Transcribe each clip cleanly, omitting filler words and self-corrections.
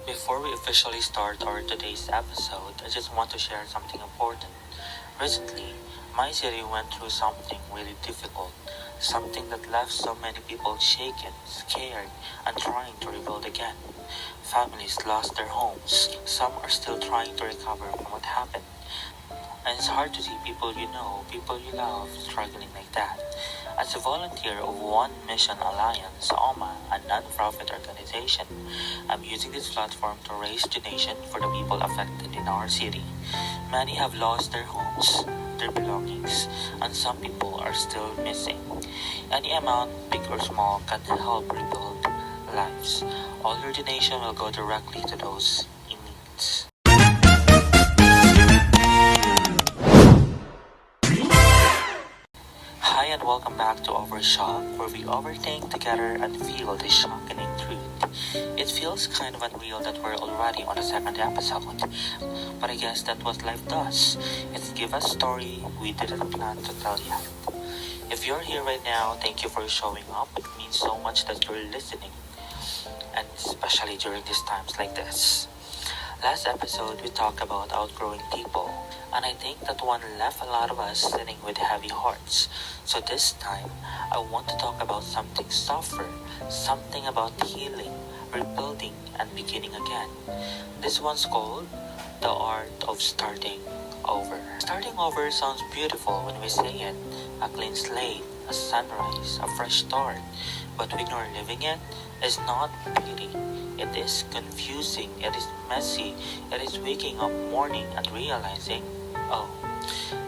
Before we officially start our today's episode, I just want to share something important. Recently, my city went through something really difficult, something that left so many people shaken, scared, and trying to rebuild again. Families lost their homes, some are still trying to recover from what happened, and it's hard to see people you know, people you love, struggling like that. As a volunteer of One Mission Alliance, OMA, a non-profit organization, I'm using this platform to raise donation for the people affected in our city. Many have lost their homes, their belongings, and some people are still missing. Any amount, big or small, can help rebuild lives. All your donation will go directly to those in need. Hi and welcome back to OverSiac, where we overthink together and feel the shocking truth. It feels kind of unreal that we're already on the second episode, but I guess that's what life does. It gives us a story we didn't plan to tell yet. If you're here right now, thank you for showing up. It means so much that you're listening, and especially during these times like this. Last episode, we talked about outgrowing people, and I think that one left a lot of us sitting with heavy hearts. So this time, I want to talk about something softer, something about healing, rebuilding, and beginning again. This one's called The Art of Starting Over. Starting over sounds beautiful when we say it, a clean slate, a sunrise, a fresh start. But when you're living it, it's not pretty. It is confusing, it is messy, it is waking up morning and realizing, oh,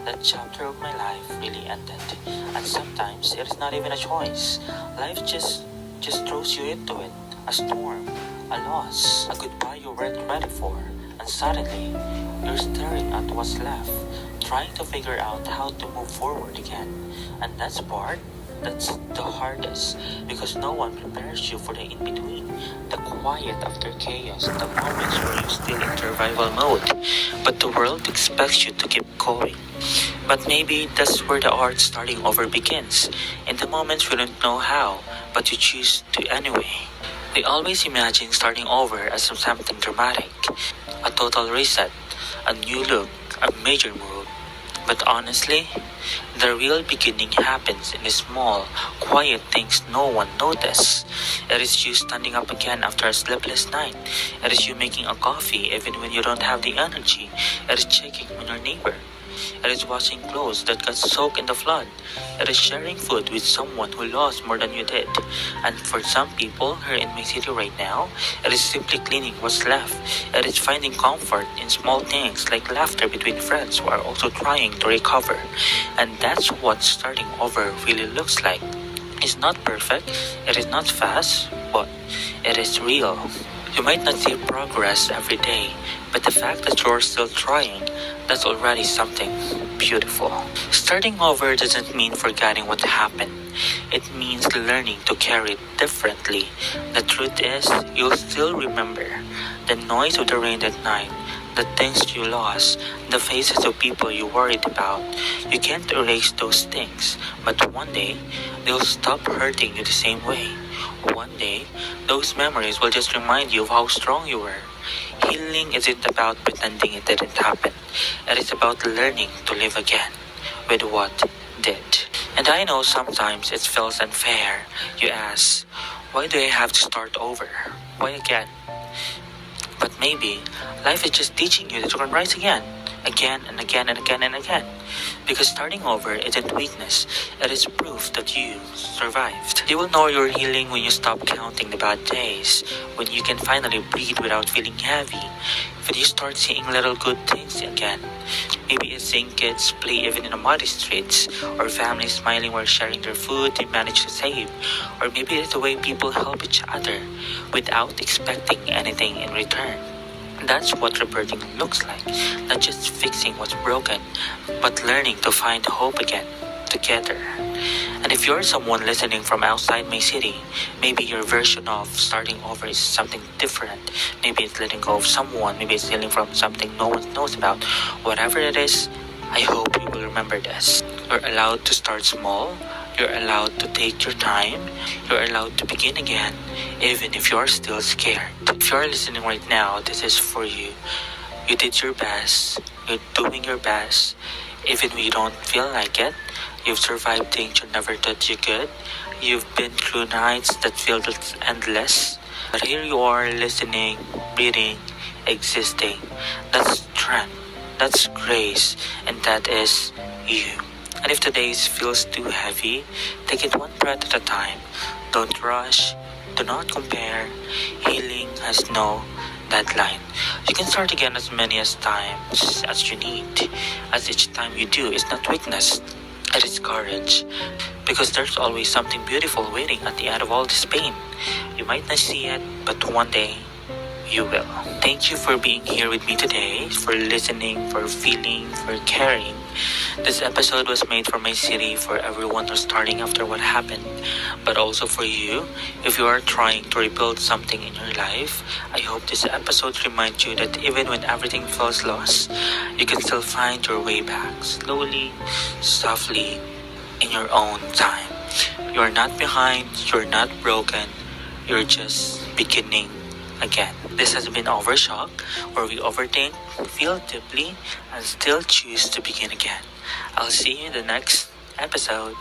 that chapter of my life really ended. And sometimes it is not even a choice. Life just throws you into it. A storm, a loss, a goodbye you weren't ready for. And suddenly, you're staring at what's left, trying to figure out how to move forward again. And that's the hardest, because no one prepares you for the in-between, the quiet after chaos, the moments where you're still in survival mode, but the world expects you to keep going. But maybe that's where the art starting over begins, in the moments we don't know how, but you choose to anyway. We always imagine starting over as something dramatic, a total reset, a new look, a major move. But honestly, the real beginning happens in the small, quiet things no one notices. It is you standing up again after a sleepless night. It is you making a coffee even when you don't have the energy. It is checking on your neighbor. It is washing clothes that got soaked in the flood. It is sharing food with someone who lost more than you did. And for some people here in my city right now, it is simply cleaning what's left. It is finding comfort in small things like laughter between friends who are also trying to recover. And that's what starting over really looks like. It's not perfect, it is not fast, but it is real. You might not see progress every day, but the fact that you're still trying, that's already something beautiful. Starting over doesn't mean forgetting what happened. It means learning to carry it differently. The truth is, you'll still remember the noise of the rain that night, the things you lost, the faces of people you worried about. You can't erase those things, but one day, they'll stop hurting you the same way. One day, those memories will just remind you of how strong you were. Healing isn't about pretending it didn't happen. It is about learning to live again with what did. And I know sometimes it feels unfair. You ask, why do I have to start over? Why again? But maybe life is just teaching you that you can rise again and again and again and again. Because starting over isn't weakness, it is proof that you survived. You will know you're healing when you stop counting the bad days, when you can finally breathe without feeling heavy, when you start seeing little good things again. Maybe it's seeing kids play even in the muddy streets, or families smiling while sharing their food they managed to save, or maybe it's the way people help each other without expecting anything in return. That's what rebirthing looks like, not just fixing what's broken, but learning to find hope again, together. And if you're someone listening from outside my city, maybe your version of starting over is something different. Maybe it's letting go of someone, maybe it's healing from something no one knows about. Whatever it is, I hope you will remember this. You're allowed to start small, You're allowed to take your time. You're allowed to begin again, even if you're still scared. If you're listening right now, this is for you. You did your best. You're doing your best. Even when you don't feel like it, you've survived things you never thought you could. You've been through nights that felt endless. But here you are listening, breathing, existing. That's strength. That's grace. And that is you. And if today feels too heavy, take it one breath at a time. Don't rush. Do not compare. Healing has no deadline. You can start again as many as times as you need. As each time you do is not weakness, it is courage. Because there's always something beautiful waiting at the end of all this pain. You might not see it, but one day you will. Thank you for being here with me today, for listening, for feeling, for caring. This episode was made for my city, for everyone who's starting after what happened, but also for you. If you are trying to rebuild something in your life, I hope this episode reminds you that even when everything feels lost, you can still find your way back, slowly, softly, in your own time. You're not behind, you're not broken, you're just beginning again. This has been OverSiac, where we overthink, feel deeply, and still choose to begin again. I'll see you in the next episode.